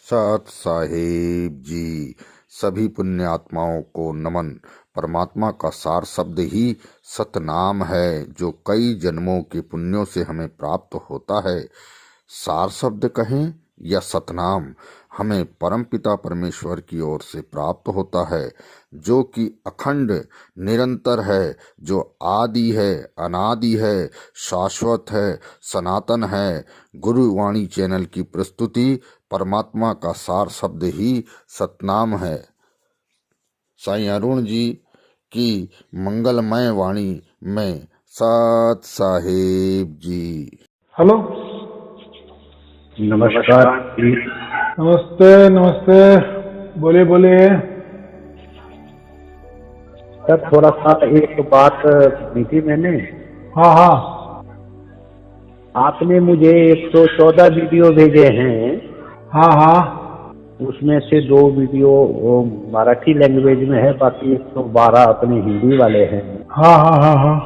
सत साहेब जी, सभी पुण्य आत्माओं को नमन। परमात्मा का सार शब्द ही सतनाम है, जो कई जन्मों के पुण्यों से हमें प्राप्त होता है। सार शब्द कहें या सतनाम, हमें परमपिता परमेश्वर की ओर से प्राप्त होता है, जो कि अखंड निरंतर है, जो आदि है, अनादि है, शाश्वत है, सनातन है। गुरुवाणी चैनल की प्रस्तुति परमात्मा का सार शब्द ही सतनाम है। साईं अरुण जी की मंगलमय वाणी में सत साहेब जी। हेलो, नमस्कार जी। नमस्ते नमस्ते, बोलिए बोलिए। सर थोड़ा सा एक बात सुनी थी मैंने। हाँ हाँ आपने मुझे 114 वीडियो भेजे हैं, हाँ हाँ उसमें से 2 वीडियो वो मराठी लैंग्वेज में है, बाकी 112 अपने हिंदी वाले हैं। हाँ हाँ हाँ हाँ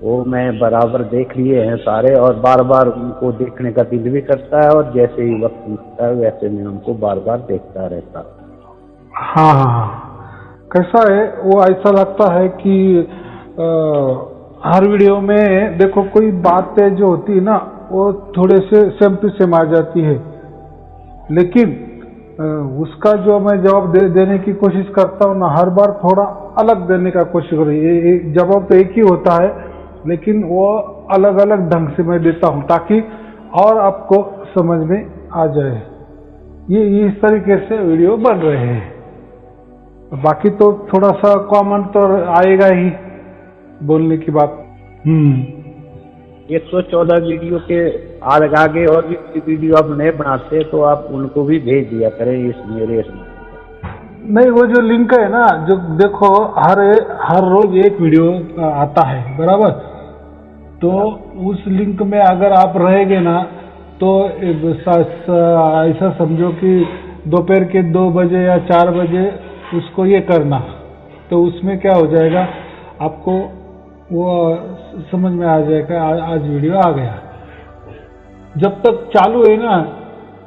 वो मैं बराबर देख लिए हैं सारे, और बार बार उनको देखने का दिल भी करता है, और जैसे ही वक्त मिलता है वैसे मैं उनको बार बार देखता रहता हूँ। हाँ हाँ। कैसा है वो, ऐसा लगता है कि हर वीडियो में देखो कोई बातें जो होती है ना, वो थोड़े से सेम टू सेम आ जाती है, लेकिन उसका जो मैं जवाब देने की कोशिश करता हूँ ना, हर बार थोड़ा अलग देने का कोशिश करूँ। ये जवाब तो एक ही होता है, लेकिन वो अलग अलग ढंग से मैं देता हूँ, ताकि और आपको समझ में आ जाए। ये इस तरीके से वीडियो बन रहे हैं। बाकी तो थोड़ा सा कॉमन तो आएगा ही बोलने की बात। 114 वीडियो के आगे और भी वीडियो आप नए बनाते तो आप उनको भी भेज दिया करें इस मेरे। नहीं, वो जो लिंक है ना, जो देखो हर रोज एक वीडियो आता है, बराबर। तो उस लिंक में अगर आप रहेंगे ना, तो ऐसा समझो कि दोपहर के 2 बजे या 4 बजे उसको ये करना, तो उसमें क्या हो जाएगा, आपको वो समझ में आ जाएगा आज वीडियो आ गया। जब तक चालू है ना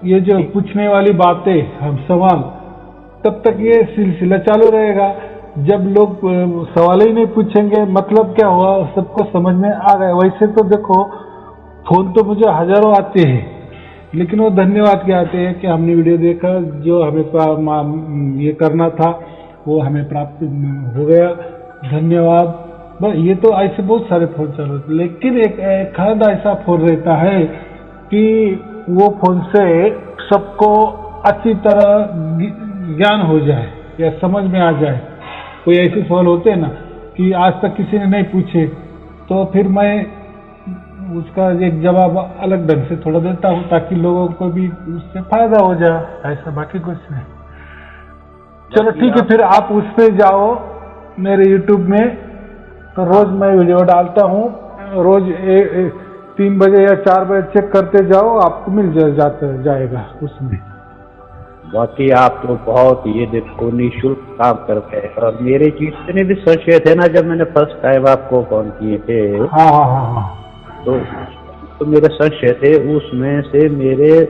ये जो पूछने वाली बातें, हम सवाल, तब तक ये सिलसिला चालू रहेगा। जब लोग सवाल ही नहीं पूछेंगे, मतलब क्या हुआ, सबको समझ में आ गया। वैसे तो देखो, फोन तो मुझे हजारों आते हैं, लेकिन वो धन्यवाद के आते हैं कि हमने वीडियो देखा, जो हमें ये करना था वो हमें प्राप्त हो गया, धन्यवाद। बस ये तो ऐसे बहुत सारे फोन चालू होते, लेकिन एक खाद ऐसा फोन रहता है कि वो फोन से सबको अच्छी तरह ज्ञान हो जाए या समझ में आ जाए। कोई ऐसे सवाल होते हैं ना कि आज तक किसी ने नहीं पूछे, तो फिर मैं उसका एक जवाब अलग ढंग से थोड़ा देता हूँ, ताकि लोगों को भी उससे फायदा हो जाए, ऐसा। बाकी कुछ नहीं। चलो ठीक है, फिर आप उस पर जाओ मेरे YouTube में, तो रोज मैं वीडियो डालता हूँ। रोज 3 बजे या 4 बजे चेक करते जाओ, आपको मिल जाएगा उसमें। बाकी आप तो बहुत ये देखो निःशुल्क काम करते हैं, और मेरे जितने भी संशय थे ना, जब मैंने फर्स्ट टाइम आपको फोन किए थे, हाँ हाँ हाँ हाँ, तो मेरे संशय थे, उसमें से मेरे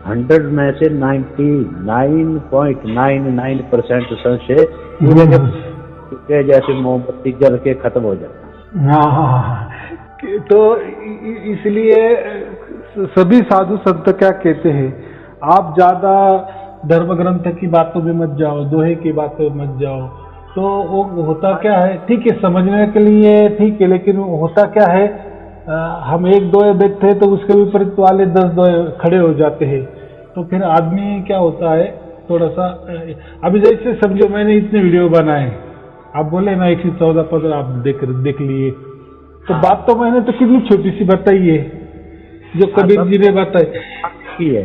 100 में से 99.99% संशय पूरे जैसे मोमबत्ती जल के खत्म हो जाता। हाँ हाँ हाँ। तो इसलिए सभी साधु संत क्या कहते हैं, आप ज्यादा धर्म ग्रंथ की बातों में मत जाओ, दोहे की बातों में मत जाओ। तो वो होता क्या है, ठीक है समझने के लिए ठीक है, लेकिन होता क्या है, हम एक दोहे देखते हैं तो उसके विपरीत वाले 10 दोहे खड़े हो जाते हैं। तो फिर आदमी क्या होता है, थोड़ा सा, अभी जैसे समझो मैंने इतने वीडियो बनाए, आप बोले ना 114 पद आप देख लिए, तो बात तो मैंने तो कितनी छोटी सी बताई है, जो कबीर जी ने बताई है,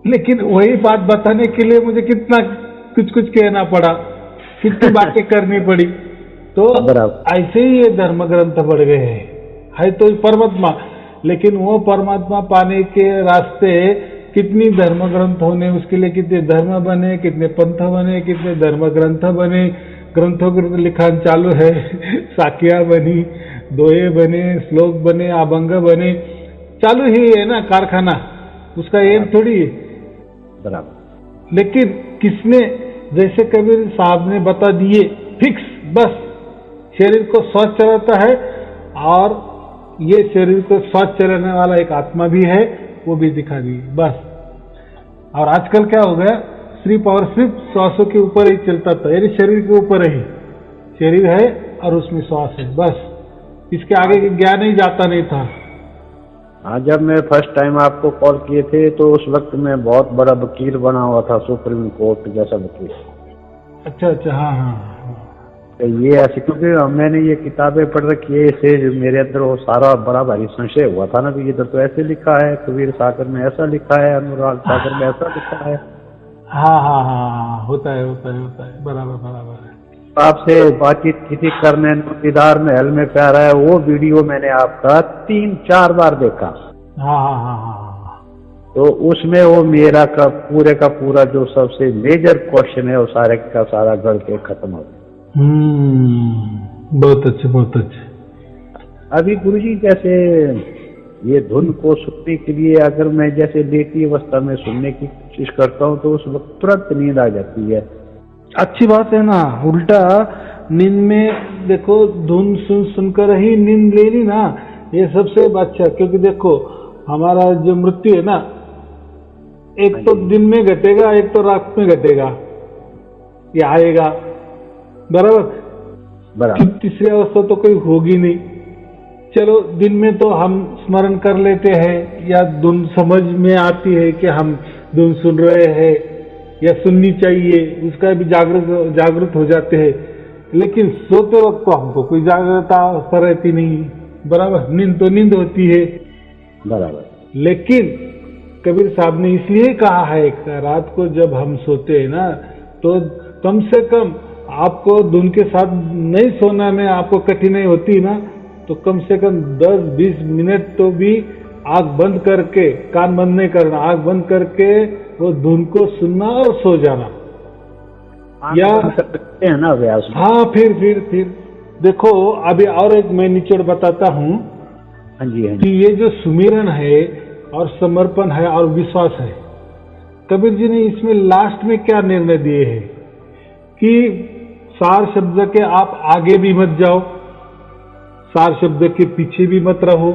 लेकिन वही बात बताने के लिए मुझे कितना कुछ कहना पड़ा, कितनी बातें करनी पड़ी। तो ऐसे ही ये धर्म ग्रंथ बढ़ गए हैं, है तो परमात्मा, लेकिन वो परमात्मा पाने के रास्ते कितनी धर्म ग्रंथ होने, उसके लिए कितने धर्म बने, कितने पंथ बने, कितने धर्म ग्रंथ बने, ग्रंथों के लिखान चालू है, साखियां बनी, दोहे बने, श्लोक बने, अभंग बने, चालू ही है ना कारखाना, उसका एम थोड़ी है। बराबर। लेकिन किसने, जैसे कबीर साहब ने बता दिए फिक्स, बस शरीर को स्वस्थ चलाता है और ये शरीर को स्वस्थ चलाने वाला एक आत्मा भी है, वो भी दिखा दी बस। और आजकल क्या हो गया, सिर्फ और सिर्फ श्वासों के ऊपर ही चलता था, यानी शरीर के ऊपर ही शरीर है और उसमें श्वास है, बस इसके आगे ज्ञान ही जाता नहीं था। हाँ, जब मैं फर्स्ट टाइम आपको कॉल किए थे तो उस वक्त मैं बहुत बड़ा वकील बना हुआ था, सुप्रीम कोर्ट जैसा वकील। अच्छा अच्छा, हाँ हाँ। तो ये ऐसे, क्योंकि मैंने ये किताबें पढ़ रखी है, इससे मेरे अंदर वो सारा बड़ा भारी संशय हुआ था ना कि इधर तो ऐसे लिखा है, कबीर सागर में ऐसा लिखा है, अनुराग सागर में ऐसा लिखा है। हाँ हाँ हाँ, होता है होता है होता है, बराबर बराबर है। आपसे बातचीत किसी करने दीदार में हल में प्यारा है, वो वीडियो मैंने आपका 3-4 बार देखा। हाँ हाँ हाँ हाँ। तो उसमें वो मेरा का पूरा जो सबसे मेजर क्वेश्चन है वो सारे का सारा गढ़ के खत्म हो गया। बहुत अच्छे बहुत अच्छे। अभी गुरुजी जैसे ये धुन को सुनने के लिए अगर मैं जैसे लेटी अवस्था में सुनने की कोशिश करता हूँ तो उस वक्त तुरंत नींद आ जाती है। अच्छी बात है ना, उल्टा नींद में देखो धुन सुनकर ही नींद लेनी ना, ये सबसे अच्छा। क्योंकि देखो हमारा जो मृत्यु है ना, एक तो दिन में घटेगा, एक तो रात में घटेगा, ये आएगा, बराबर। तीसरी अवस्था तो कोई होगी नहीं। चलो दिन में तो हम स्मरण कर लेते हैं या धुन समझ में आती है कि हम धुन सुन रहे हैं या सुननी चाहिए, उसका भी जागृत हो जाते हैं। लेकिन सोते वक्त तो हमको कोई जागृता अवस्था रहती नहीं, बराबर। नींद तो नींद होती है, बराबर। लेकिन कबीर साहब ने इसलिए कहा है रात को जब हम सोते हैं ना, तो कम से कम आपको धुन के साथ नहीं सोना में आपको कठिनाई होती ना, तो कम से कम 10-20 मिनट तो भी आंख बंद करके, कान बंद नहीं करना, आंख बंद करके वो धुन को सुनना और सो जाना। या सकते हैं ना अभ्यास। हाँ, फिर देखो अभी और एक मैं निचोड़ बताता हूँ। हाँ जी, हाँ कि जी। ये जो सुमिरन है और समर्पण है और विश्वास है, कबीर जी ने इसमें लास्ट में क्या निर्णय दिए हैं कि सार शब्द के आप आगे भी मत जाओ, सार शब्द के पीछे भी मत रहो,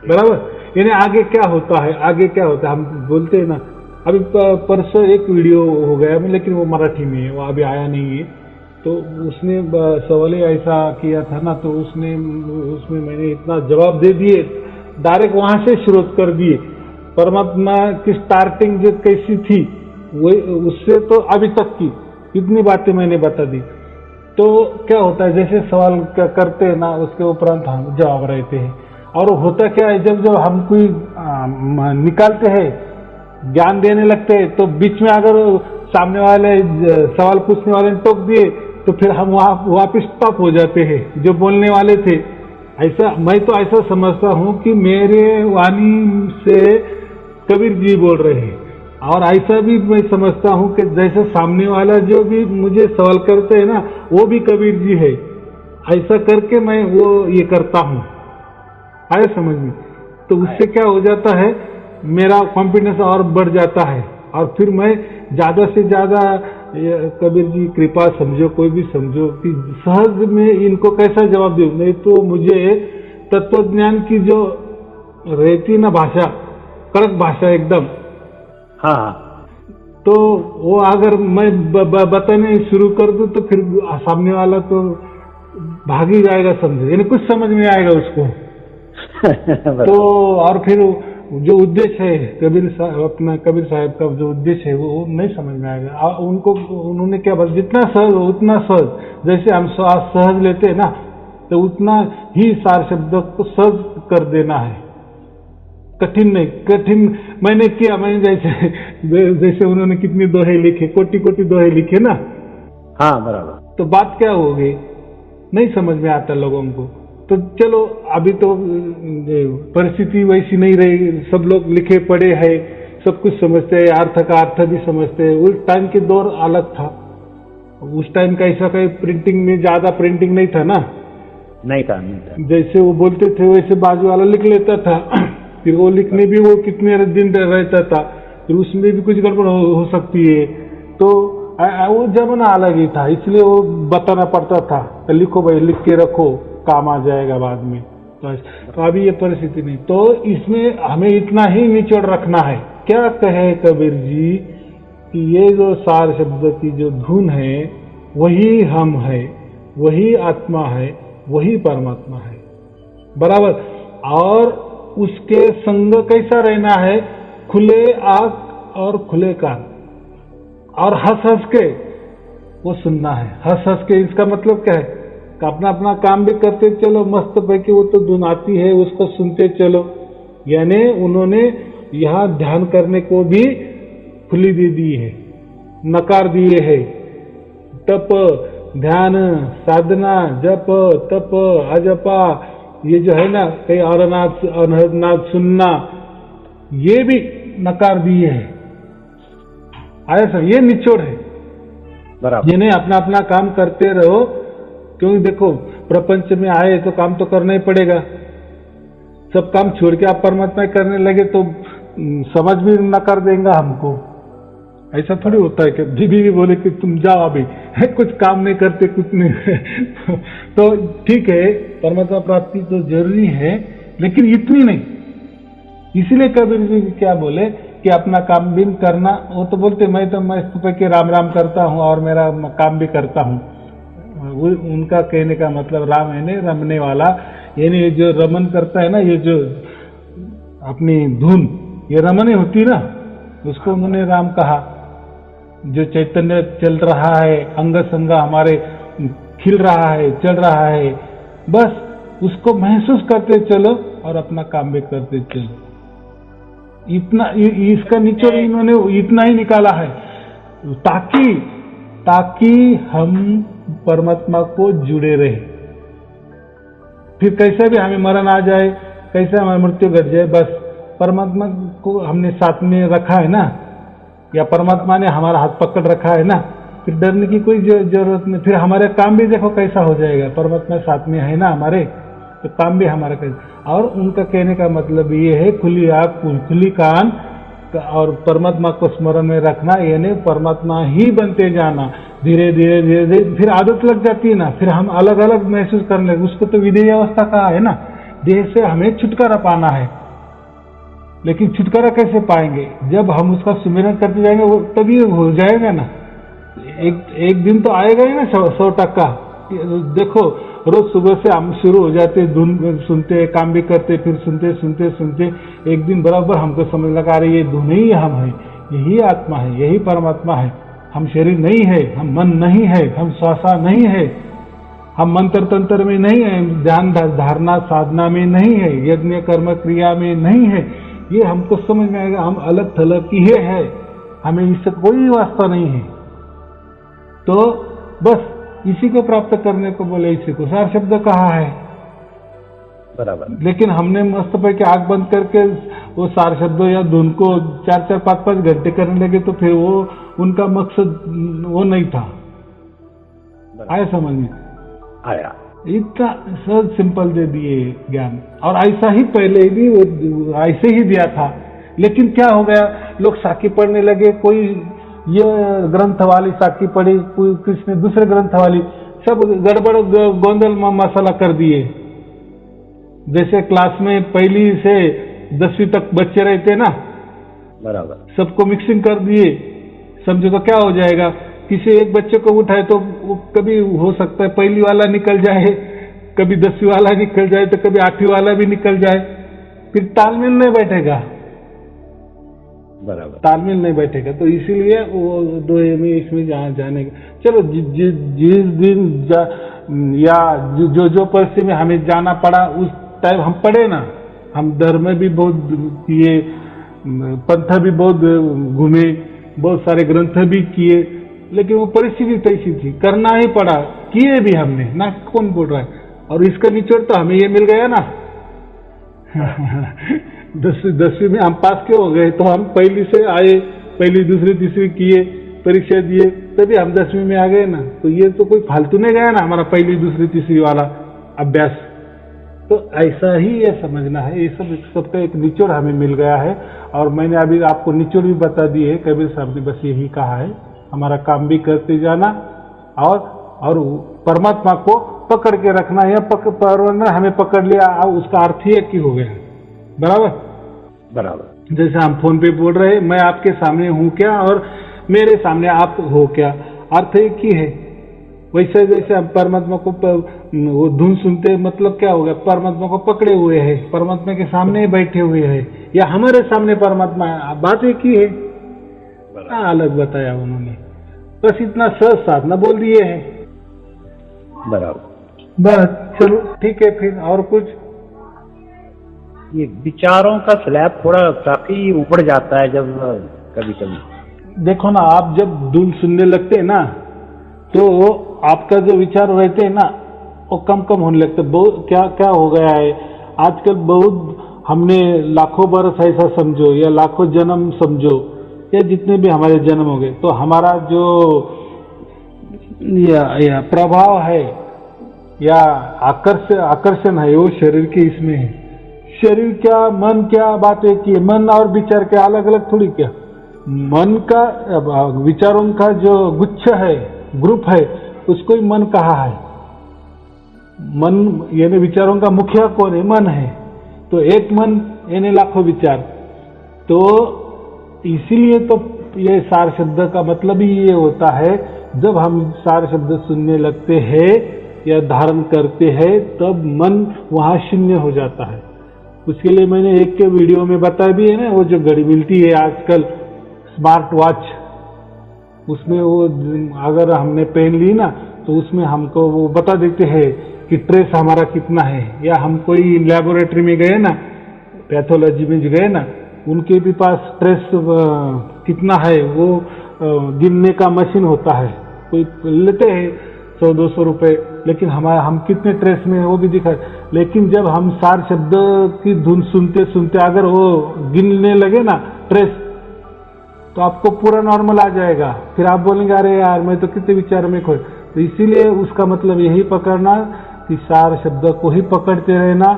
बराबर। यानी आगे क्या होता है, आगे क्या होता है हम बोलते हैं ना। अभी परसों एक वीडियो हो गया, लेकिन वो मराठी में है, वो अभी आया नहीं है। तो उसने सवाल ऐसा किया था ना, तो उसमें मैंने इतना जवाब दे दिए, डायरेक्ट वहां से शुरू कर दिए। परमात्मा की स्टार्टिंग जो कैसी थी वो उससे तो अभी तक की इतनी बातें मैंने बता दी। तो क्या होता है, जैसे सवाल करते हैं ना, उसके उपरांत हम जवाब रहते हैं। और होता क्या है, जब हम कोई निकालते हैं, ज्ञान देने लगते हैं, तो बीच में अगर सामने वाले सवाल पूछने वाले ने टोक दिए तो फिर हम वहां वापिस स्टॉप हो जाते हैं जो बोलने वाले थे। ऐसा मैं तो ऐसा समझता हूं कि मेरे वाणी से कबीर जी बोल रहे हैं, और ऐसा भी मैं समझता हूं कि जैसे सामने वाला जो भी मुझे सवाल करते हैं ना, वो भी कबीर जी है। ऐसा करके मैं वो ये करता हूं, आए समझ में। तो उससे क्या हो जाता है, मेरा कॉन्फिडेंस और बढ़ जाता है, और फिर मैं ज्यादा से ज्यादा कबीर जी कृपा समझो, कोई भी समझो, कि सहज में इनको कैसा जवाब दूं। नहीं तो मुझे तत्वज्ञान की जो रहती ना भाषा, कड़क भाषा एकदम, हाँ, तो वो अगर मैं बताने शुरू कर दूं तो फिर सामने वाला तो भाग ही जाएगा, समझे, यानी कुछ समझ में आएगा उसको। तो और फिर जो उद्देश्य है कबीर साहब का जो उद्देश्य है वो नहीं समझ में आएगा। उन्होंने क्या बस जितना सहज हो उतना सहज, जैसे हम श्वास सहज लेते हैं ना, तो उतना ही सार शब्द को सहज कर देना है, कठिन नहीं। कठिन मैंने किया, मैंने जैसे उन्होंने कितनी दोहे लिखे, कोटि दोहे लिखे ना। हाँ, बराबर। तो बात क्या हो गई, नहीं समझ में आता लोगों को। तो चलो अभी तो परिस्थिति वैसी नहीं रही, सब लोग लिखे पढ़े हैं, सब कुछ समझते हैं, अर्थ का अर्थ भी समझते हैं। उस टाइम के दौर अलग था, उस टाइम का ऐसा कहीं प्रिंटिंग में ज्यादा प्रिंटिंग नहीं था ना, नहीं था। जैसे वो बोलते थे वैसे बाजू वाला लिख लेता था, फिर वो लिखने भी वो कितने दिन रहता था, फिर उसमें भी कुछ गड़बड़ हो सकती है। तो वो जमाना अलग ही था, इसलिए वो बताना पड़ता था, तो लिखो भाई, लिख के रखो, काम आ जाएगा बाद में। तो अभी ये परिस्थिति नहीं। तो इसमें हमें इतना ही निचोड़ रखना है। क्या कहे कबीर जी कि ये जो सार शब्द की जो धुन है वही हम है, वही आत्मा है, वही परमात्मा है, बराबर। और उसके संग कैसा रहना है? खुले आंख और खुले कान, और हंस हंस के वो सुनना है। हंस हंस के, इसका मतलब क्या है कि अपना अपना काम भी करते चलो, मस्त पैकी वो तो धुन आती है उसको सुनते चलो। यानी उन्होंने यहाँ ध्यान करने को भी खुली दे दी है, नकार दिए है। तप, ध्यान, साधना, जप, तप, अजपा, ये जो है ना, कई अनहदनाथ सुनना, ये भी नकार दिए है। आया सर, ये निचोड़ है। बराबर। जिन्हें अपना अपना काम करते रहो, क्योंकि देखो प्रपंच में आए तो काम तो करना ही पड़ेगा। सब काम छोड़ के आप परमात्मा करने लगे तो समझ भी नकार देंगे हमको। ऐसा थोड़ी होता है कि बीबी भी बोले कि तुम जाओ अभी, कुछ काम नहीं करते, कुछ नहीं। तो ठीक है, परमात्मा प्राप्ति तो जरूरी है, लेकिन इतनी नहीं। इसीलिए कबीर जी क्या बोले कि अपना काम भी करना। वो तो बोलते मैं तो मस्त के राम राम करता हूँ और मेरा काम भी करता हूँ। उनका कहने का मतलब राम है नहीं, रमने वाला, यानी जो रमन करता है ना, ये जो अपनी धुन, ये रमन होती ना, उसको उन्होंने राम कहा। जो चैतन्य चल रहा है, अंग संग हमारे खिल रहा है, चल रहा है, बस उसको महसूस करते चलो और अपना काम भी करते चलो। इतना, इसका निचोड़ इन्होंने इतना ही निकाला है, ताकि हम परमात्मा को जुड़े रहे। फिर कैसे भी हमें मरण आ जाए, कैसे हमारी मृत्यु घट जाए, बस परमात्मा को हमने साथ में रखा है ना, या परमात्मा ने हमारा हाथ पकड़ रखा है ना, फिर डरने की कोई जरूरत नहीं। फिर हमारे काम भी देखो कैसा हो जाएगा, परमात्मा साथ में है ना हमारे, तो काम भी हमारा कैसा। और उनका कहने का मतलब ये है, खुली आंख खुली कान और परमात्मा को स्मरण में रखना, यानी परमात्मा ही बनते जाना। धीरे धीरे धीरे धीरे फिर आदत लग जाती है ना, फिर हम अलग अलग महसूस करने लगे। उसको तो विधेय अवस्था कहा है ना, देह से हमें छुटकारा पाना है। लेकिन छुटकारा कैसे पाएंगे? जब हम उसका सुमिरन करते जाएंगे, वो तभी हो जाएगा ना। एक दिन तो आएगा ही ना 100%। देखो रोज सुबह से हम शुरू हो जाते, धुन सुनते, काम भी करते, फिर सुनते सुनते सुनते एक दिन बराबर हमको समझ लगा रही, ये धुन ही हम है, यही आत्मा है, यही परमात्मा है। हम शरीर नहीं है, हम मन नहीं है, हम श्वासा नहीं है, हम मंत्र तंत्र में नहीं है, ध्यान धारणा साधना में नहीं है, यज्ञ कर्म क्रिया में नहीं है। ये हमको समझ में आएगा, हम अलग थलग की है, हमें इससे कोई वास्ता नहीं है। तो बस इसी को प्राप्त करने को बोले, इसी को सार शब्द कहा है। बराबर। लेकिन हमने मस्त पे के आंख बंद करके वो सार शब्द या धुन को 4-4, 5-5 घंटे करने लगे, तो फिर वो उनका मकसद वो नहीं था। आया समझ में? आया। इतना सहज सिंपल दे दिए ज्ञान, और ऐसा ही पहले भी वो ऐसे ही दिया था। लेकिन क्या हो गया, लोग साखी पढ़ने लगे, कोई ये ग्रंथ वाली साखी पढ़ी, कोई किसने दूसरे ग्रंथ वाली, सब गड़बड़ गोंदल मसाला कर दिए। जैसे क्लास में 1ली से 10वीं तक बच्चे रहते ना, बराबर, सबको मिक्सिंग कर दिए। समझो तो क्या हो जाएगा, किसी एक बच्चे को उठाए तो वो कभी हो सकता है 1ली वाला निकल जाए, कभी 10वीं वाला निकल जाए, तो कभी 8वीं वाला भी निकल जाए, फिर तालमेल नहीं बैठेगा। बराबर, तालमेल नहीं बैठेगा। तो इसीलिए वो 2 में इसमें जहाँ जाने का, चलो जिस दिन या जो परिस्थिति में हमें जाना पड़ा, उस टाइम हम पढ़े ना। हम धर्म भी बहुत किए, पंथ भी बहुत घूमे, बहुत सारे ग्रंथ भी किए, लेकिन वो परिस्थिति तैसी थी, करना ही पड़ा, किए भी हमने ना। कौन बोल रहा है? और इसका निचोड़ तो हमें ये मिल गया ना। 10वीं में हम पास क्यों हो गए? तो हम 1ली से आए, 1ली, 2री, 3री किए, परीक्षा दिए, तभी हम 10वीं में आ गए ना। तो ये तो कोई फालतू नहीं गया ना हमारा 1ली, 2री, 3री वाला अभ्यास। तो ऐसा ही ये समझना है। ये सब सबका एक निचोड़ हमें मिल गया है, और मैंने अभी आपको निचोड़ भी बता दिए है। कबीर साहब ने बस यही कहा है, हमारा काम भी करते जाना और परमात्मा को पकड़ के रखना। या परमात्मा हमें पकड़ लिया, उसका अर्थ ही एक ही हो गया। बराबर बराबर। जैसे हम फोन पे बोल रहे हैं, मैं आपके सामने हूँ क्या और मेरे सामने आप हो क्या, अर्थ एक ही है। वैसे जैसे हम परमात्मा को वो धुन सुनते, मतलब क्या हो गया, परमात्मा को पकड़े हुए हैं, परमात्मा के सामने ही बैठे हुए हैं, या हमारे सामने परमात्मा है, बात एक ही है। क्या अलग बताया उन्होंने, बस इतना सहज साधना बोल दिए है। बराबर। बस चलो ठीक है, फिर और कुछ? ये विचारों का स्लैब थोड़ा काफी ऊपर जाता है जब कभी कभी। देखो ना, आप जब धुन सुनने लगते हैं ना, तो आपका जो विचार रहते हैं ना, वो कम कम होने लगते। बहुत क्या क्या हो गया है आजकल, बहुत हमने लाखों बरस ऐसा समझो, या लाखों जन्म समझो, या जितने भी हमारे जन्म हो गए, तो हमारा जो या प्रभाव है या आकर्षण है, वो शरीर के इसमें है। शरीर क्या, मन क्या, बात एक ही है। मन और विचार क्या अलग अलग थोड़ी क्या। मन का, विचारों का जो गुच्छ है, ग्रुप है, उसको ही मन कहा है। मन यानी विचारों का मुखिया कौन है? मन है। तो एक मन यानी लाखों विचार। तो इसीलिए तो ये सार शब्द का मतलब ही ये होता है, जब हम सार शब्द सुनने लगते हैं या धारण करते हैं, तब मन वहां शून्य हो जाता है। उसके लिए मैंने एक के वीडियो में बताया भी है ना, वो जो घड़ी मिलती है आजकल, स्मार्ट वॉच, उसमें वो अगर हमने पहन ली ना, तो उसमें हमको वो बता देते हैं कि ट्रेस हमारा कितना है। या हम कोई लेबोरेटरी में गए ना, पैथोलॉजी में गए ना, उनके भी पास ट्रेस कितना है वो गिनने का मशीन होता है। कोई लेते हैं 100-200 रुपए, लेकिन हम कितने ट्रेस में है वो भी दिखा। लेकिन जब हम सार शब्द की धुन सुनते सुनते अगर वो गिनने लगे ना ट्रेस, तो आपको पूरा नॉर्मल आ जाएगा। फिर आप बोलेंगे अरे यार मैं तो कितने विचार में खोए। तो इसीलिए उसका मतलब यही पकड़ना कि सार शब्द को ही पकड़ते रहना,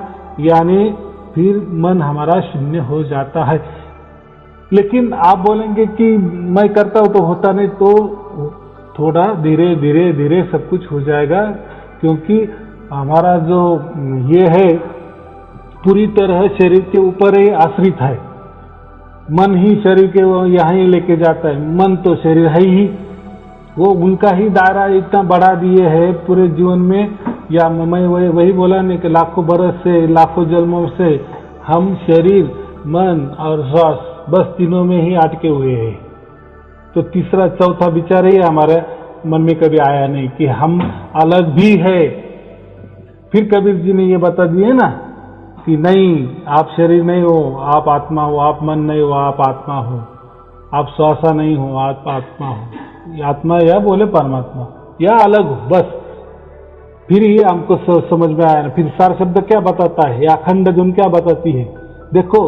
यानी फिर मन हमारा शून्य हो जाता है। लेकिन आप बोलेंगे कि मैं करता हूं तो होता नहीं, तो थोड़ा धीरे धीरे धीरे सब कुछ हो जाएगा, क्योंकि हमारा जो ये है पूरी तरह शरीर के ऊपर ही आश्रित है। मन ही शरीर के यहाँ ही लेके जाता है। मन तो शरीर है ही, वो उनका ही दायरा इतना बढ़ा दिए है पूरे जीवन में। या मैं वही बोला नहीं कि लाखों बरस से, लाखों जन्मों से हम शरीर, मन और श्वास, बस तीनों में ही अटके हुए हैं। तो तीसरा चौथा विचार ही हमारे मन में कभी आया नहीं कि हम अलग भी है। फिर कबीर जी ने ये बता दिए ना कि नहीं, आप शरीर नहीं हो, आप आत्मा हो। आप मन नहीं हो, आप आत्मा हो। आप श्वासा नहीं हो, आप आत्मा हो। आत्मा या बोले परमात्मा, या अलग हो, बस। फिर ये हमको समझ में आया। फिर सार शब्द क्या बताता है, या अखंड धुन क्या बताती है? देखो,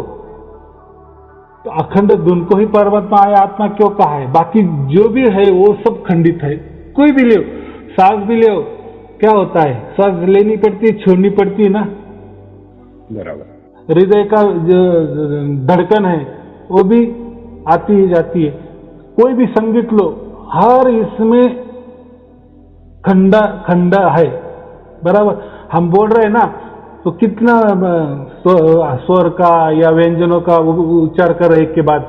तो अखंड धुन को ही परमात्मा या आत्मा क्यों कहा है? बाकी जो भी है वो सब खंडित है। कोई भी ले, सांस भी ले, क्या होता है? सांस लेनी पड़ती है, छोड़नी पड़ती है ना। बराबर। हृदय का जो धड़कन है वो भी आती ही जाती है। कोई भी संगीत लो, हर इसमें खंडा है। बराबर। हम बोल रहे हैं ना, तो कितना स्वर का या व्यंजनों का उच्चार कर रहे एक के बाद,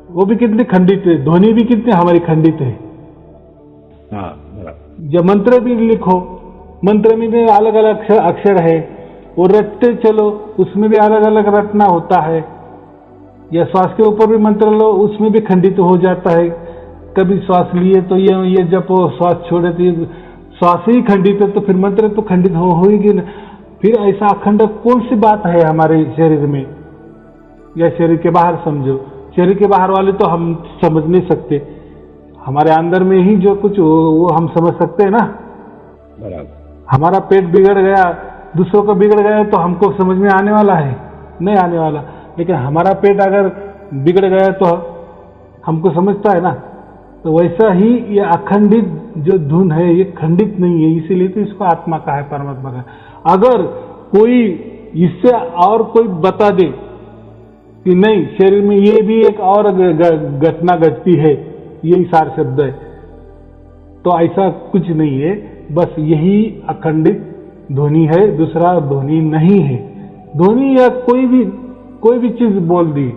वो भी कितने खंडित है। ध्वनि भी कितने हमारी खंडित है। हाँ, जब मंत्र भी लिखो, मंत्र में भी अलग अलग अक्षर है, वो रटते चलो, उसमें भी अलग अलग रटना होता है। या श्वास के ऊपर भी मंत्र लो, उसमें भी खंडित हो जाता है। कभी श्वास लिए तो ये जपो, श्वास छोड़े तो श्वास ही खंडित है, तो फिर मंत्र तो खंडित होगी ना। फिर ऐसा अखंड कौन सी बात है हमारे शरीर में या शरीर के बाहर? समझो, शरीर के बाहर वाले तो हम समझ नहीं सकते, हमारे अंदर में ही जो कुछ वो हम समझ सकते हैं ना। बराबर। हमारा पेट बिगड़ गया, दूसरों का बिगड़ गया, तो हमको समझ में आने वाला है? नहीं आने वाला। लेकिन हमारा पेट अगर बिगड़ गया तो हमको समझता है ना। तो वैसा ही ये अखंडित जो धुन है, ये खंडित नहीं है, इसीलिए तो इसको आत्मा का है, परमात्मा का है। अगर कोई इससे और कोई बता दे कि नहीं शरीर में ये भी एक और घटना घटती है, यही सार शब्द है, तो ऐसा कुछ नहीं है। बस यही अखंडित ध्वनि है, दूसरा ध्वनि नहीं है। ध्वनि या कोई भी चीज बोल दी।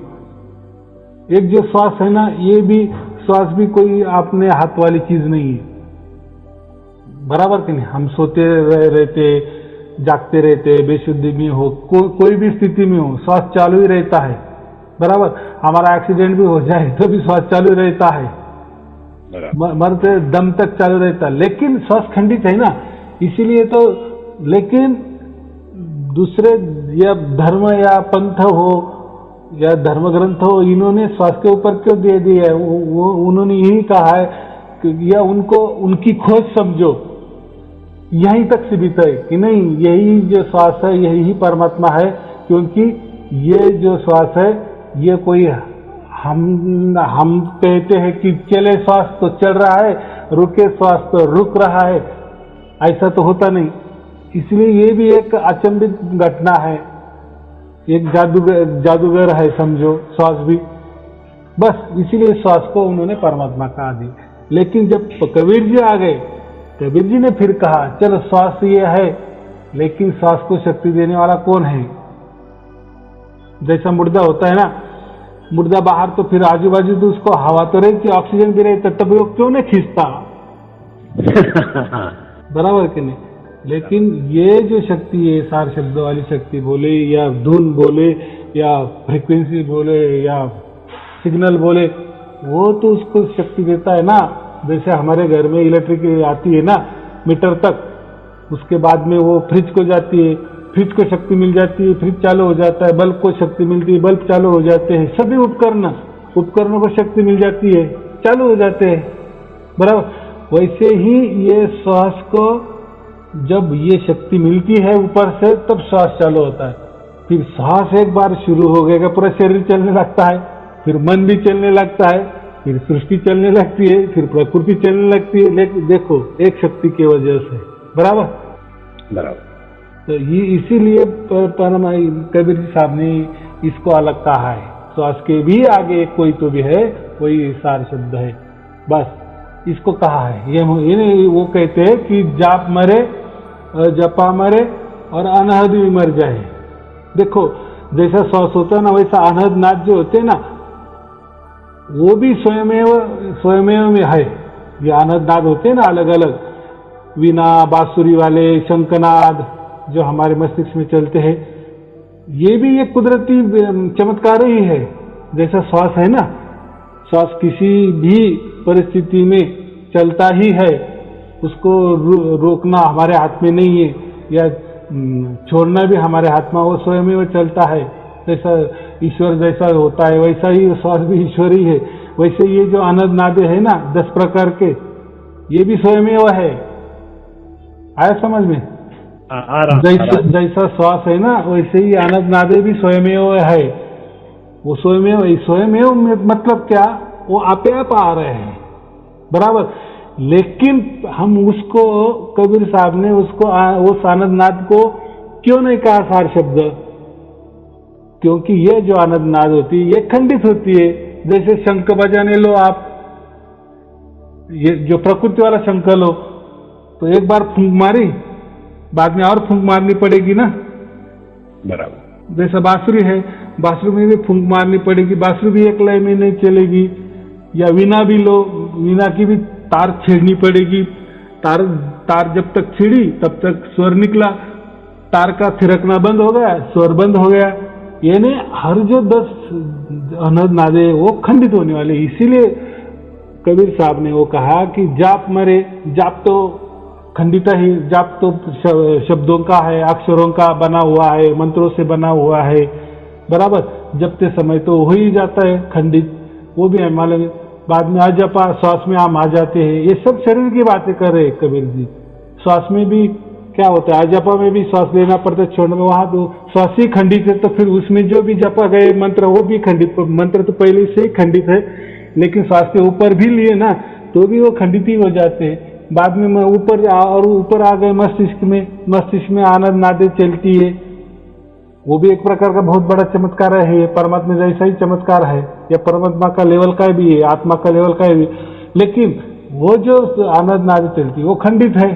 एक जो श्वास है ना, ये भी श्वास भी कोई आपने हाथ वाली चीज नहीं है, बराबर कि नहीं। हम सोते रहते, जागते रहते, बेशुद्धि में हो, कोई भी स्थिति में हो, श्वास चालू ही रहता है, बराबर। हमारा एक्सीडेंट भी हो जाए तो भी श्वास चालू रहता है, मरते दम तक चालू रहता है, लेकिन श्वास खंडित है ना, इसीलिए तो। लेकिन दूसरे या धर्म या पंथ हो या धर्म ग्रंथ हो, इन्होंने श्वास के ऊपर क्यों दे दिया है? उन्होंने यही कहा है कि या उनको उनकी खोज समझो, यहीं तक सीमित है कि नहीं यही जो श्वास है यही परमात्मा है, क्योंकि ये जो श्वास है ये कोई हम कहते हैं कि चले श्वास तो चल रहा है, रुके श्वास तो रुक रहा है, ऐसा तो होता नहीं। इसलिए ये भी एक अचंभित घटना है, एक जादूगर है समझो श्वास भी। बस इसीलिए श्वास को उन्होंने परमात्मा कहा दी। लेकिन जब कबीर जी आ गए, कबीर जी ने फिर कहा चलो श्वास ये है, लेकिन श्वास को शक्ति देने वाला कौन है? जैसा मुर्दा होता है ना, मुर्दा बाहर तो फिर आजू बाजू तो उसको हवा तो रहती, ऑक्सीजन भी रहता, तब वो क्यों नहीं खींचता? बराबर कि नहीं। लेकिन ये जो शक्ति है, सार शब्द वाली शक्ति बोले या धुन बोले या फ्रीक्वेंसी बोले या सिग्नल बोले, वो तो उसको शक्ति देता है ना। जैसे हमारे घर में इलेक्ट्रिक आती है ना मीटर तक, उसके बाद में वो फ्रिज को जाती है, फ्रिज को शक्ति मिल जाती है, फ्रिज चालू हो जाता है, बल्ब को शक्ति मिलती है, बल्ब चालू हो जाते हैं, सभी उपकरणों को शक्ति मिल जाती है, चालू हो जाते हैं, बराबर। वैसे ही ये श्वास को जब ये शक्ति मिलती है ऊपर से, तब श्वास चालू होता है। फिर श्वास एक बार शुरू हो गएगा, पूरा शरीर चलने लगता है, फिर मन भी चलने लगता है, फिर सृष्टि चलने लगती है, फिर प्रकृति चलने लगती है। लेकिन देखो एक शक्ति की वजह से, बराबर। तो ये इसीलिए कबीर जी साहब ने इसको अलग कहा है। श्वास के भी आगे कोई तो भी है, कोई सार शब्द है, बस इसको कहा है। ये वो कहते हैं कि जाप मरे, जपा मरे और अनहद भी मर जाए। देखो जैसा श्वास होता है ना, वैसा अनहद नाद जो होते हैं ना, वो भी स्वयमेव में है। ये अनहद नाद होते हैं ना अलग अलग, वीणा बांसुरी वाले, शंखनाद जो हमारे मस्तिष्क में चलते हैं, ये भी एक कुदरती चमत्कार ही है। जैसा श्वास है ना, श्वास किसी भी परिस्थिति में चलता ही है, उसको रोकना हमारे हाथ में नहीं है या छोड़ना भी हमारे हाथ में, वो स्वयं में वो चलता है। जैसा ईश्वर जैसा होता है वैसा ही श्वास भी ईश्वर ही है। वैसे ये जो आनंद नादे है ना 10 प्रकार के, ये भी स्वयं में वो है। आया समझ में? जैसा श्वास है ना, वैसे ही आनंद नादे भी स्वयमेव है। वो स्वयमेव मतलब क्या? वो आपे आप आ रहे हैं, बराबर। लेकिन हम उसको, कबीर साहब ने उसको उस आनंद नाद को क्यों नहीं कहा सार शब्द? क्योंकि ये जो आनंद नाद होती है ये खंडित होती है। जैसे शंख बजाने लो आप, ये जो प्रकृति वाला शंख लो, तो एक बार फूंक मारी, बाद में और फूंक मारनी पड़ेगी ना, बराबर। जैसा बांसुरी है, बांसुरी में भी फूंक मारनी पड़ेगी, बांसुरी भी एक लय में नहीं चलेगी। या वीणा भी लो, वीणा की भी तार छेड़नी पड़ेगी। तार जब तक छिड़ी तब तक स्वर निकला, तार का थिरकना बंद हो गया, स्वर बंद हो गया। यानी हर जो 10 अनहद नादे वो खंडित होने वाले। इसीलिए कबीर साहब ने वो कहा कि जाप मरे, जाप तो खंडित ही, जाप तो शब्दों का है, अक्षरों का बना हुआ है, मंत्रों से बना हुआ है, बराबर। जपते समय तो हो ही जाता है खंडित, वो भी है मालूम। बाद में अजपा, श्वास में हम आ जाते हैं। ये सब शरीर की बातें कर रहे हैं कबीर जी। श्वास में भी क्या होता है, अजपा में भी श्वास लेना पड़ता है, छोड़ना, वहां तो श्वास ही खंडित है, तो फिर उसमें जो भी जपा गए मंत्र वो भी खंडित। मंत्र तो पहले से ही खंडित है, लेकिन श्वास के ऊपर भी लिए ना तो भी वो खंडित ही हो जाते हैं। बाद में मैं ऊपर आ गए मस्तिष्क में आनंद नादें चलती है। वो भी एक प्रकार का बहुत बड़ा चमत्कार है, ये परमात्मा जैसा ही चमत्कार है, या परमात्मा का लेवल का भी है, आत्मा का लेवल का भी। लेकिन वो जो आनंद नादें चलती है वो खंडित है,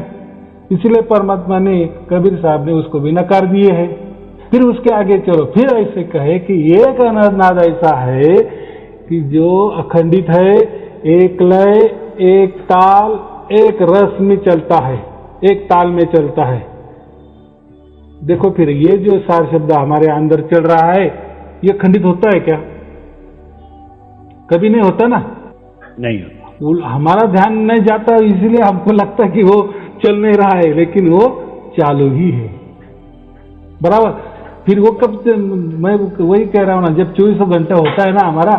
इसलिए परमात्मा ने, कबीर साहब ने उसको भी नकार दिए है। फिर उसके आगे चलो, फिर ऐसे कहे कि एक आनंद नाद ऐसा है कि जो अखंडित है, एक लय, एक ताल, एक रस में चलता है, एक ताल में चलता है। देखो फिर ये जो सार शब्द हमारे अंदर चल रहा है, ये खंडित होता है क्या? कभी नहीं होता ना, नहीं होता। हमारा ध्यान नहीं जाता, इसलिए हमको लगता है कि वो चल नहीं रहा है, लेकिन वो चालू ही है, बराबर। फिर वो कब, मैं वही कह रहा हूं ना, जब 24 घंटा होता है ना हमारा,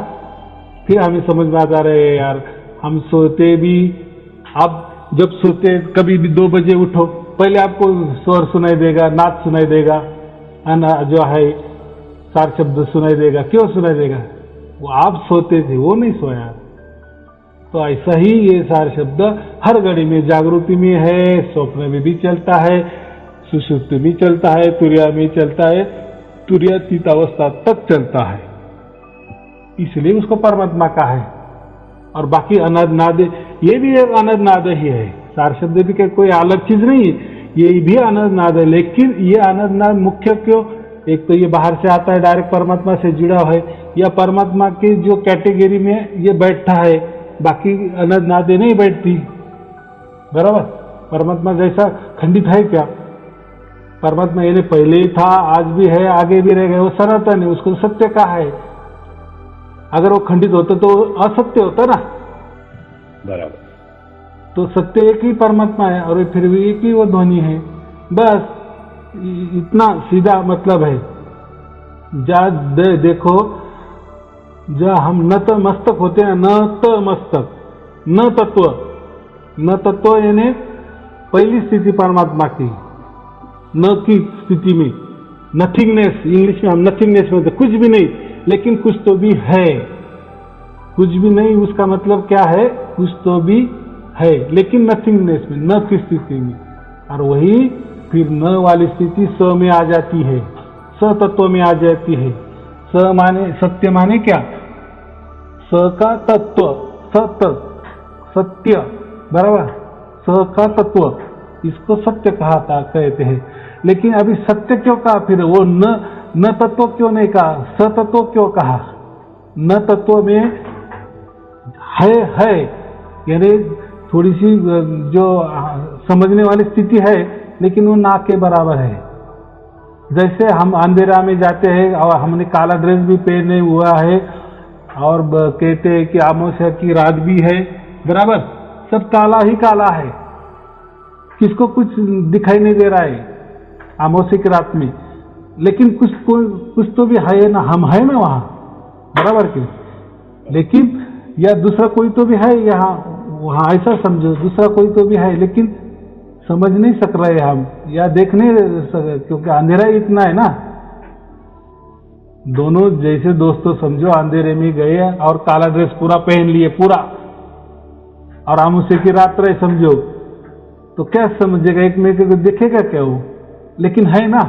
फिर हमें समझ में आता रहे यार, हम सोते भी, अब जब सोते कभी भी 2 बजे उठो, पहले आपको स्वर सुनाई देगा, नाद सुनाई देगा, जो है सार शब्द सुनाई देगा। क्यों सुनाई देगा? वो आप सोते थे, वो नहीं सोया। तो ऐसा ही ये सार शब्द हर घड़ी में जागृति में है, स्वप्न में भी चलता है, सुषुप्ति में चलता है, तुरिया में चलता है, तुरियातीत अवस्था तक चलता है, इसलिए उसको परमात्मा का है। और बाकी अनंत नाद, ये भी एक अनंत नाद ही है, सार शब्द भी कोई अलग चीज नहीं है, ये भी अनंत नाद है। लेकिन ये अनंत नाद मुख्य क्यों? एक तो ये बाहर से आता है, डायरेक्ट परमात्मा से जुड़ा है, या परमात्मा की जो कैटेगरी में ये बैठता है, बाकी अनंत नादे नहीं बैठती, बराबर। परमात्मा जैसा खंडित है क्या? परमात्मा यानी पहले ही था, आज भी है, आगे भी रहेगा, वो सनातन है, उसको सत्य का है। अगर वो खंडित होता तो असत्य होता ना, बराबर। तो सत्य एक ही परमात्मा है, और फिर भी एक ही वो ध्वनि है, बस इतना सीधा मतलब है। देखो, जब हम न तो मस्तक होते हैं, न तो मस्तक, न तत्व यानी पहली स्थिति परमात्मा की, न की स्थिति में, नथिंगनेस, इंग्लिश में हम नथिंगनेस में, कुछ भी नहीं, लेकिन कुछ तो भी है। कुछ भी नहीं उसका मतलब क्या है? कुछ तो भी है, लेकिन नथिंगनेस में, न की स्थिति में। और वही फिर न वाली स्थिति स में आ जाती है, स तत्व में आ जाती है। स माने सत्य, माने क्या? स का तत्व, सत्य, बराबर, स का तत्व, इसको सत्य कहते हैं। लेकिन अभी सत्य क्यों कहा? फिर वो न तत्व क्यों नहीं कहा? सतत्व क्यों कहा? न तत्व में है यानी थोड़ी सी जो समझने वाली स्थिति है, लेकिन वो ना के बराबर है। जैसे हम अंधेरा में जाते हैं और हमने काला ड्रेस भी पहने हुआ है, और कहते हैं कि अमावस्या की रात भी है, बराबर, सब काला ही काला है, किसको कुछ दिखाई नहीं दे रहा है अमावस्या की रात में, लेकिन कुछ तो भी है ना, हम है ना वहां, बराबर क्यों? लेकिन या दूसरा कोई तो भी है यहाँ, वहां ऐसा समझो, दूसरा कोई तो भी है, लेकिन समझ नहीं सक रहे हम, या देख नहीं सके, क्योंकि अंधेरा ही इतना है ना। दोनों जैसे दोस्तों समझो, अंधेरे में गए और काला ड्रेस पूरा पहन लिए पूरा, और हम उसे की रात रहे समझो, तो क्या समझेगा? एक मेरे को देखेगा क्या वो? लेकिन है ना,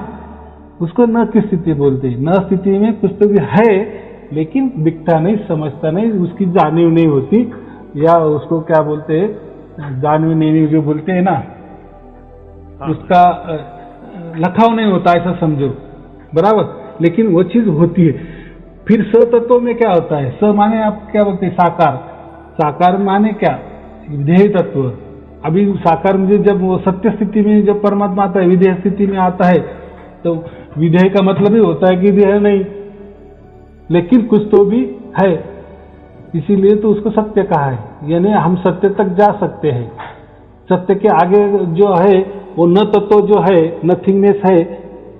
उसको न की स्थिति बोलते हैं। न स्थिति में कुछ तो भी है, लेकिन दिखता नहीं, समझता नहीं, उसकी जानिव नहीं होती, या उसको क्या बोलते हैं, जानिव नहीं जो बोलते हैं ना, उसका लखाव नहीं होता, ऐसा समझो, बराबर। लेकिन वो चीज होती है। फिर स तत्व में क्या होता है? स माने आप क्या बोलते हैं? साकार। साकार माने क्या? विधेय तत्व। अभी साकार में जब वो सत्य स्थिति में जब परमात्मा आता है, विधेय स्थिति में आता है, तो विधेय का मतलब ही होता है कि विधेय नहीं, लेकिन कुछ तो भी है, इसीलिए तो उसको सत्य कहा है। यानी हम सत्य तक जा सकते हैं, सत्य के आगे जो है वो न तत्व जो है, नथिंगनेस है,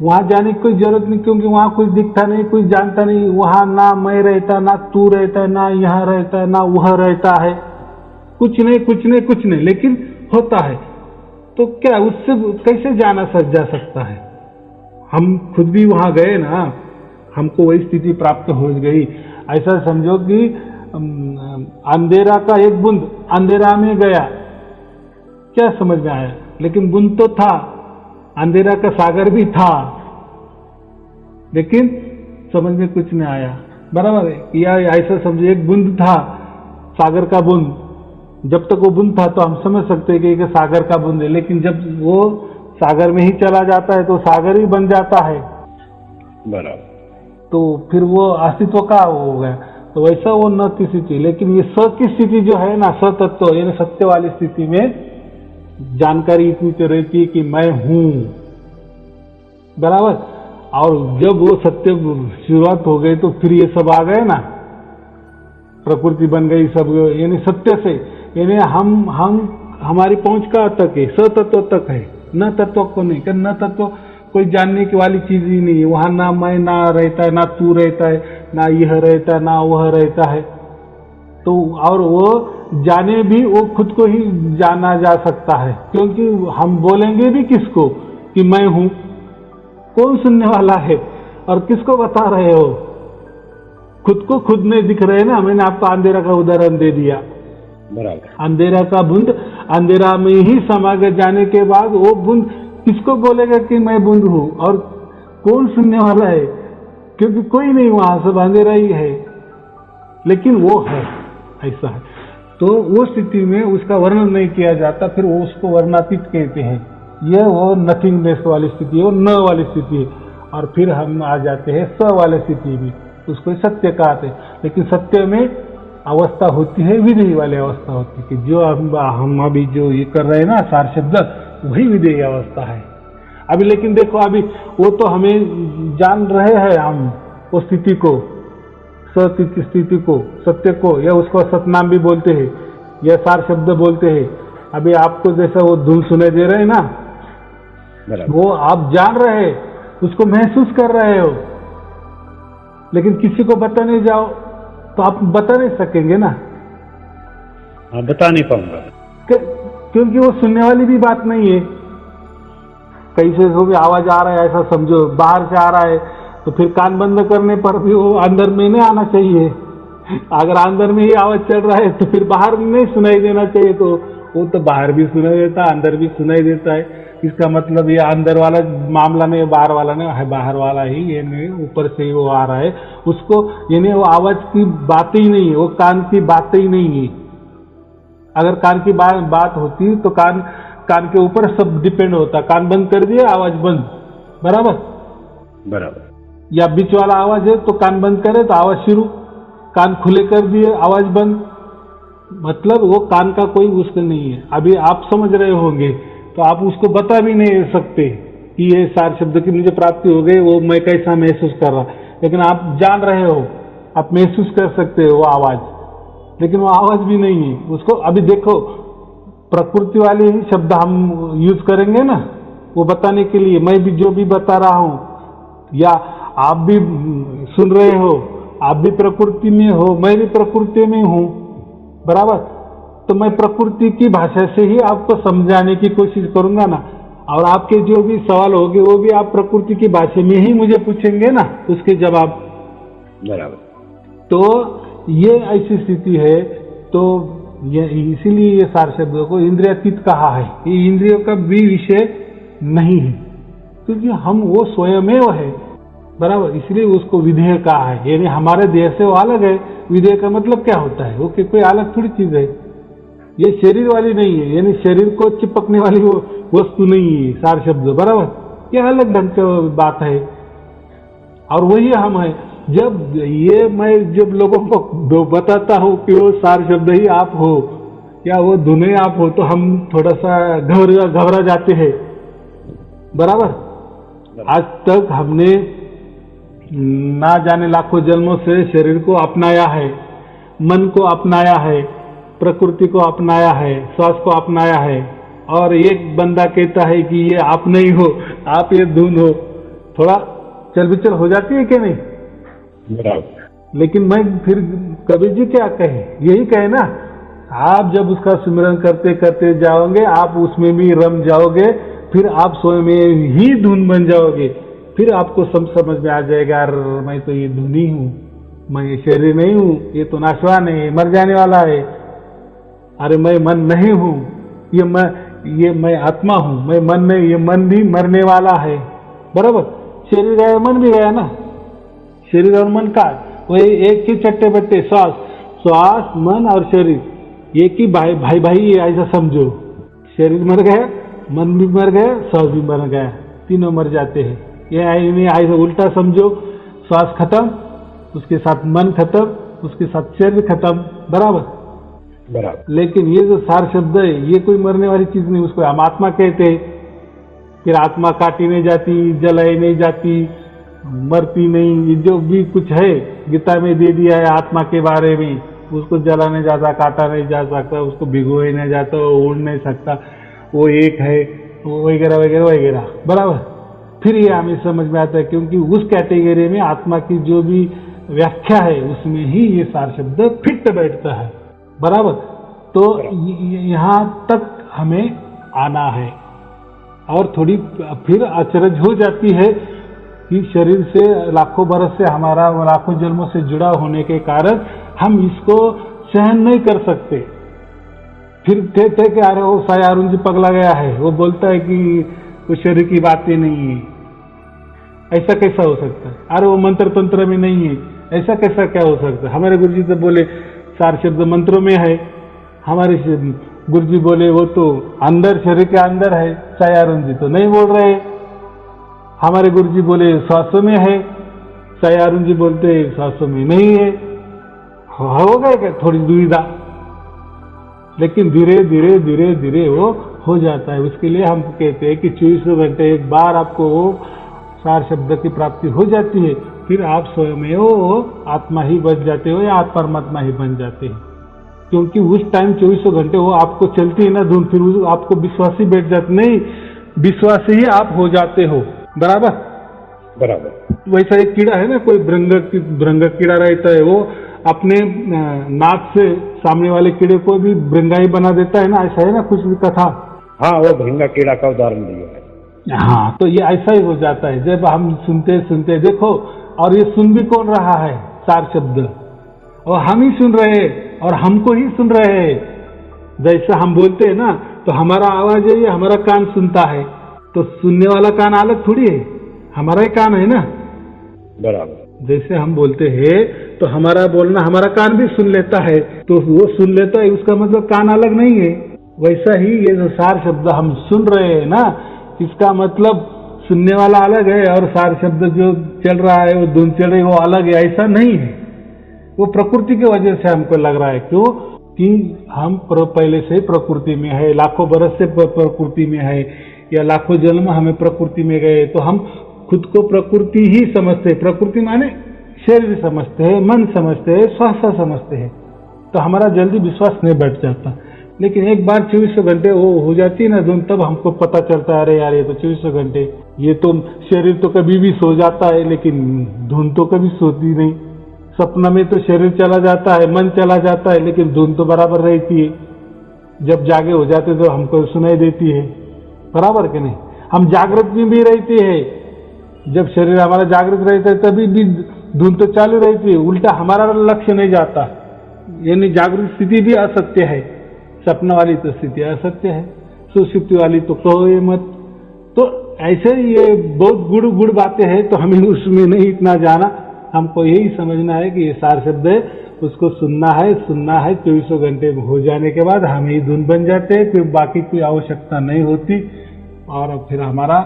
वहां जाने की कोई जरूरत नहीं, क्योंकि वहां कुछ दिखता नहीं, कुछ जानता नहीं, वहां ना मैं रहता, ना तू रहता है, ना यहाँ रहता है, ना वह रहता है, कुछ नहीं, लेकिन होता है। तो क्या उससे कैसे जाना जा सकता है? हम खुद भी वहां गए ना, हमको वही स्थिति प्राप्त हो गई। ऐसा समझो कि अंधेरा का एक बूंद अंधेरा में गया, क्या समझ में आया? लेकिन बूंद तो था, अंधेरा का सागर भी था, लेकिन समझ में कुछ नहीं आया। बराबर है? या ऐसा समझिए, एक बूंद था, सागर का बूंद। जब तक वो बूंद था तो हम समझ सकते हैं कि सागर का बूंद है, लेकिन जब वो सागर में ही चला जाता है तो सागर ही बन जाता है। बराबर। तो फिर वो अस्तित्व का हो गया। तो वैसा वो न की स्थिति, लेकिन ये स की स्थिति जो है ना, सतत्व यानी सत्य वाली स्थिति में जानकारी इतनी तो रहती है कि मैं हूं। बराबर? और जब वो सत्य शुरुआत हो गई तो फिर ये सब आ गए ना, प्रकृति बन गई सब, यानी सत्य से, यानी हम हमारी पहुंच कहाँ तक है? सतत्व तक है, न तत्व को नहीं। कि न तत्व कोई जानने की वाली चीज ही नहीं है। वहां ना मैं ना रहता है, ना तू रहता है, ना यह रहता है, ना वह रहता है। तो और वो जाने भी, वो खुद को ही जाना जा सकता है, क्योंकि हम बोलेंगे भी किसको कि मैं हूं? कौन सुनने वाला है? और किसको बता रहे हो? खुद को खुद नहीं दिख रहे ना। मैंने आपको अंधेरा का उदाहरण दे दिया। बराबर। अंधेरा का बूंद अंधेरा में ही समा जाने के बाद वो बूंद किसको बोलेगा कि मैं बूंद हूं? और कौन सुनने वाला है? क्योंकि कोई नहीं, वहां सब अंधेरा ही है, लेकिन वो है, ऐसा है। तो वो स्थिति में उसका वर्णन नहीं किया जाता, फिर वो उसको वर्णातीत कहते हैं। ये वो नथिंगनेस वाली स्थिति है, वो न वाली स्थिति है। और फिर हम आ जाते हैं स वाले स्थिति में, उसको सत्य कहते हैं। लेकिन सत्य में अवस्था होती है, विधेय वाली अवस्था होती है, कि जो हम अभी जो ये कर रहे हैं ना, सार शब्द, वही विधेय अवस्था है अभी। लेकिन देखो, अभी वो तो हमें जान रहे हैं हम उस स्थिति को, सत्य स्थिति को, सत्य को, या उसको सतनाम भी बोलते हैं, या सार शब्द बोलते हैं। अभी आपको जैसा वो धुन सुनाई दे रहे हैं ना, वो आप जान रहे हैं, उसको महसूस कर रहे हो, लेकिन किसी को बताने जाओ तो आप बता नहीं सकेंगे ना। हाँ, बता नहीं पाऊंगा, क्योंकि वो सुनने वाली भी बात नहीं है। कैसे को भी आवाज आ रहा है ऐसा समझो, बाहर से आ रहा है, तो फिर कान बंद करने पर भी वो अंदर में नहीं आना चाहिए। अगर अंदर में ही आवाज चल रहा है तो फिर बाहर नहीं सुनाई देना चाहिए। तो वो तो बाहर भी सुनाई देता है, अंदर भी सुनाई देता है। इसका मतलब ये अंदर वाला मामला नहीं, बाहर वाला नहीं है, बाहर वाला ही, ये नहीं ऊपर से ही वो आ रहा है उसको, यानी वो आवाज की बात ही नहीं है, वो कान की बात ही नहीं है। अगर कान की बात होती तो कान के ऊपर सब डिपेंड होता। कान बंद कर दिया, आवाज बंद। बराबर? बराबर। या बीच वाला आवाज है तो कान बंद करे तो आवाज शुरू, कान खुले कर दिए आवाज बंद। मतलब वो कान का कोई मुश्किल नहीं है। अभी आप समझ रहे होंगे तो आप उसको बता भी नहीं सकते कि ये सार शब्द की मुझे प्राप्ति हो गई, वो मैं कैसा महसूस कर रहा, लेकिन आप जान रहे हो, आप महसूस कर सकते हो वो आवाज, लेकिन वो आवाज भी नहीं है उसको। अभी देखो, प्रकृति वाले ही शब्द हम यूज करेंगे ना वो बताने के लिए। मैं भी जो भी बता रहा हूं, या आप भी सुन रहे हो, आप भी प्रकृति में हो, मैं भी प्रकृति में हूं। बराबर? तो मैं प्रकृति की भाषा से ही आपको समझाने की कोशिश करूंगा ना, और आपके जो भी सवाल होंगे वो भी आप प्रकृति की भाषा में ही मुझे पूछेंगे ना, उसके जवाब। बराबर। तो ये ऐसी स्थिति है। तो इसीलिए ये सार शब्दों को इंद्रियातीत कहा है। ये इंद्रियों का भी विषय नहीं है, क्योंकि हम वो स्वयमेव है। बराबर? इसलिए उसको विधेय कहा है, यानी हमारे देह से वो अलग है। विधेय का मतलब क्या होता है? वो कोई अलग थोड़ी चीज है, ये शरीर वाली नहीं है, यानी शरीर को चिपकने वाली वो वस्तु नहीं है सार शब्द। बराबर? ये अलग ढंग की बात है, और वही हम है। जब ये मैं जब लोगों को बताता हूं कि वो सार शब्द ही आप हो, या वो धुने आप हो, तो हम थोड़ा सा घबरा जाते हैं। बराबर? आज तक हमने ना जाने लाखों जन्मों से शरीर को अपनाया है, मन को अपनाया है, प्रकृति को अपनाया है, श्वास को अपनाया है, और एक बंदा कहता है कि ये आप नहीं हो, आप ये धुन हो। थोड़ा चल विचल हो जाती है कि नहीं? लेकिन मैं फिर कबीर जी क्या कहे? यही कहे ना, आप जब उसका सिमरन करते करते जाओगे, आप उसमें भी रम जाओगे, फिर आप स्वयं में ही धुन बन जाओगे। फिर आपको समझ में आ जाएगा, मैं तो ये धुन ही हूं, मैं ये शरीर नहीं हूं, ये तो नाशवान है, मर जाने वाला है। अरे मैं मन नहीं हूं, ये मैं आत्मा हूँ, मैं मन नहीं, ये मन भी मरने वाला है, बराबर। शरीर गया, मन भी गया ना, शरीर और मन का वही एक ही चट्टे बट्टे, श्वास मन और शरीर एक ही भाई भाई भाई, ऐसा समझो। शरीर मर गया, मन भी मर गया, श्वास भी मर गया, तीनों मर जाते हैं। ये ऐसा उल्टा समझो, श्वास खत्म, उसके साथ मन खत्म, उसके साथ शरीर खत्म, बराबर। लेकिन ये जो सार शब्द है ये कोई मरने वाली चीज नहीं, उसको हम आत्मा कहते हैं। फिर आत्मा काटी नहीं जाती, जलाई नहीं जाती, मरती नहीं, ये जो भी कुछ है गीता में दे दिया है आत्मा के बारे में, उसको जला नहीं जाता, काटा नहीं जा सकता, उसको भिगोया नहीं जाता, उड़ नहीं सकता, वो एक है, वगैरह वगैरह वगैरह, बराबर। फिर ये हमें समझ में आता है, क्योंकि उस कैटेगरी में आत्मा की जो भी व्याख्या है उसमें ही ये सार शब्द फिट बैठता है, बराबर। तो यहाँ तक हमें आना है। और थोड़ी फिर अचरज हो जाती है कि शरीर से लाखों बरस से हमारा लाखों जन्मों से जुड़ा होने के कारण हम इसको सहन नहीं कर सकते। फिर कहते कि अरे वो साया अरुण जी पगला गया है, वो बोलता है कि वो शरीर की बातें नहीं है, ऐसा कैसा हो सकता है? अरे वो मंत्र तंत्र में नहीं है, ऐसा कैसा क्या हो सकता है? हमारे गुरुजी तो बोले सार शब्द मंत्रों में है, हमारे गुरुजी बोले वो तो अंदर शरीर के अंदर है, साया अरुण जी तो नहीं बोल रहे। हमारे गुरुजी बोले श्वासों में है, साया अरुण जी बोलते श्वासों में नहीं है। हो गए क्या थोड़ी दुविधा, लेकिन धीरे धीरे धीरे धीरे वो हो जाता है। उसके लिए हम कहते हैं कि 24 घंटे एक बार आपको वो सार शब्द की प्राप्ति हो जाती है, फिर आप स्वयं वो आत्मा ही बन जाते हो या आप परमात्मा ही बन जाते हैं। क्योंकि उस टाइम 24 घंटे वो आपको चलती है ना धुन, फिर आपको विश्वास ही बैठ जाते, नहीं विश्वास ही आप हो जाते हो, बराबर बराबर। वैसा एक कीड़ा है ना, कोई भृंग कीड़ा रहता है, वो अपने नाक से सामने वाले कीड़े को भी भृंगाई बना देता है ना, ऐसा है ना कुछ भी कथा। हाँ, वो भृंगा कीड़ा का उदाहरण दिया है। हाँ, तो ये ऐसा ही हो जाता है जब हम सुनते सुनते देखो, और ये सुन भी कौन रहा है सार शब्द, और हम ही सुन रहे हैं और हमको ही सुन रहे हैं। जैसा हम बोलते हैं ना, तो हमारा आवाज है, ये हमारा कान सुनता है, तो सुनने वाला कान अलग थोड़ी है, हमारा ही कान है ना, बराबर। जैसे हम बोलते हैं तो हमारा बोलना हमारा कान भी सुन लेता है, तो वो सुन लेता है, उसका मतलब कान अलग नहीं है। वैसा ही ये जो सार शब्द हम सुन रहे हैं ना, इसका मतलब सुनने वाला अलग है और सार शब्द जो चल रहा है, वो धुन चल रही है, वो अलग है, ऐसा नहीं है। वो प्रकृति की वजह से हमको लग रहा है, क्यों कि हम पहले से प्रकृति में है, लाखों बरस से प्रकृति में है, या लाखों जन्म हमें प्रकृति में गए, तो हम खुद को प्रकृति ही समझते हैं। प्रकृति माने शरीर समझते हैं, मन समझते हैं, श्वास समझते हैं, तो हमारा जल्दी विश्वास नहीं बैठ जाता। लेकिन एक बार 24 घंटे वो हो जाती है ना धुन, तब हमको पता चलता है, अरे यार ये तो 24 घंटे, ये तो शरीर तो कभी भी सो जाता है लेकिन धुन तो कभी सोती नहीं। सपना में तो शरीर चला जाता है, मन चला जाता है, लेकिन धुन तो बराबर रहती है। जब जागे हो जाते तो हमको सुनाई देती है, बराबर कि नहीं? हम जागृत में भी रहते हैं, जब शरीर हमारा जागृत रहता है तभी भी धुन तो चालू रहती है, उल्टा हमारा लक्ष्य नहीं जाता। यानी जागृत स्थिति भी असत्य है, सपना वाली तो स्थिति असत्य है, सुषुप्ति वाली तो कहो ये मत। तो ऐसे ये बहुत गुड़ बातें हैं, तो हमें उसमें नहीं इतना जाना, हमको यही समझना है कि ये सार शब्द है, उसको सुनना है 24 घंटे हो जाने के बाद हम ही धुन बन जाते हैं, फिर बाकी कोई आवश्यकता नहीं होती, और फिर हमारा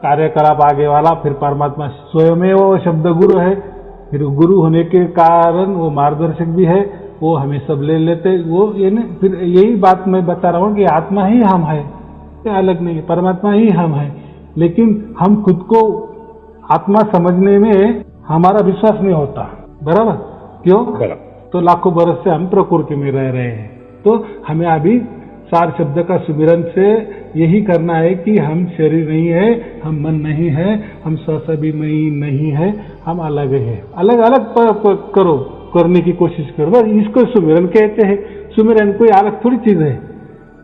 कार्यकलाप आगे वाला फिर परमात्मा स्वयं वो शब्द गुरु है। फिर गुरु होने के कारण वो मार्गदर्शक भी है, वो हमें सब ले लेते वो ये न, फिर यही बात मैं बता रहा हूँ कि आत्मा ही हम है, अलग नहीं, परमात्मा ही हम है। लेकिन हम खुद को आत्मा समझने में हमारा विश्वास नहीं होता, बराबर? क्यों? तो लाखों बरस से हम प्रकृति में रह रहे हैं, तो हमें अभी सार शब्द का सुमिरन से यही करना है कि हम शरीर नहीं है, हम मन नहीं है, हम स्वसभी नहीं है, हम अलग है। अलग अलग करो, करने की कोशिश करो, बस इसको सुमिरन कहते हैं। सुमिरन कोई अलग थोड़ी चीज है,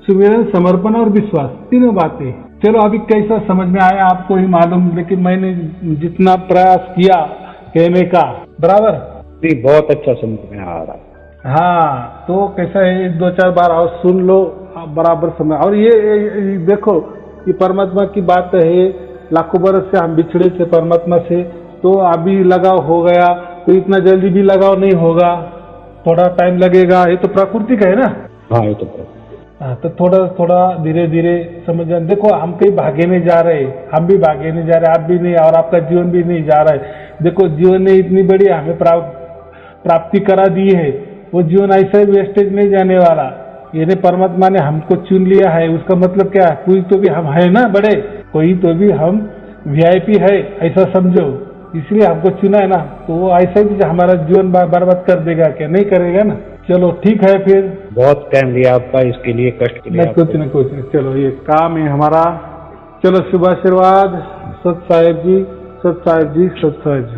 सुमिरन समर्पण और विश्वास, तीनों बातें। चलो अभी कैसा समझ में आया आपको ही मालूम, लेकिन मैंने जितना प्रयास किया कहने का, बराबर? बहुत अच्छा समझ में आ रहा है। हाँ, तो कैसा है, 2-4 बार और सुन लो, बराबर समय। और ये देखो, ये परमात्मा की बात है, लाखों बरस से हम बिछड़े थे परमात्मा से, तो अभी लगाव हो गया, तो इतना जल्दी भी लगाव नहीं होगा, थोड़ा टाइम लगेगा। ये तो प्रकृति का है ना। हाँ, ये तो हाँ, तो थोड़ा थोड़ा धीरे धीरे समझ जाए। देखो, हम कहीं भागे नहीं जा रहे, हम भी भागे नहीं जा रहे, आप भी नहीं, और आपका जीवन भी नहीं जा रहा है। देखो, जीवन ने इतनी बड़ी हमें प्राप्ति करा दी है, वो जीवन ऐसा ही वेस्टेज नहीं जाने वाला। यानी परमात्मा ने हमको चुन लिया है, उसका मतलब क्या है, कोई तो भी हम है ना बड़े, कोई तो भी हम VIP है, ऐसा समझो। इसलिए हमको चुना है ना, तो वो ऐसा भी हमारा जीवन बर्बाद कर देगा क्या? नहीं करेगा ना। चलो ठीक है, फिर बहुत टाइम लिया आपका, इसके लिए कष्ट के लिए नहीं, कुछ नहीं। चलो, ये काम है हमारा। चलो, शुभ आशीर्वाद। सत साहेब जी, सत साहेब जी, सत साहेब जी।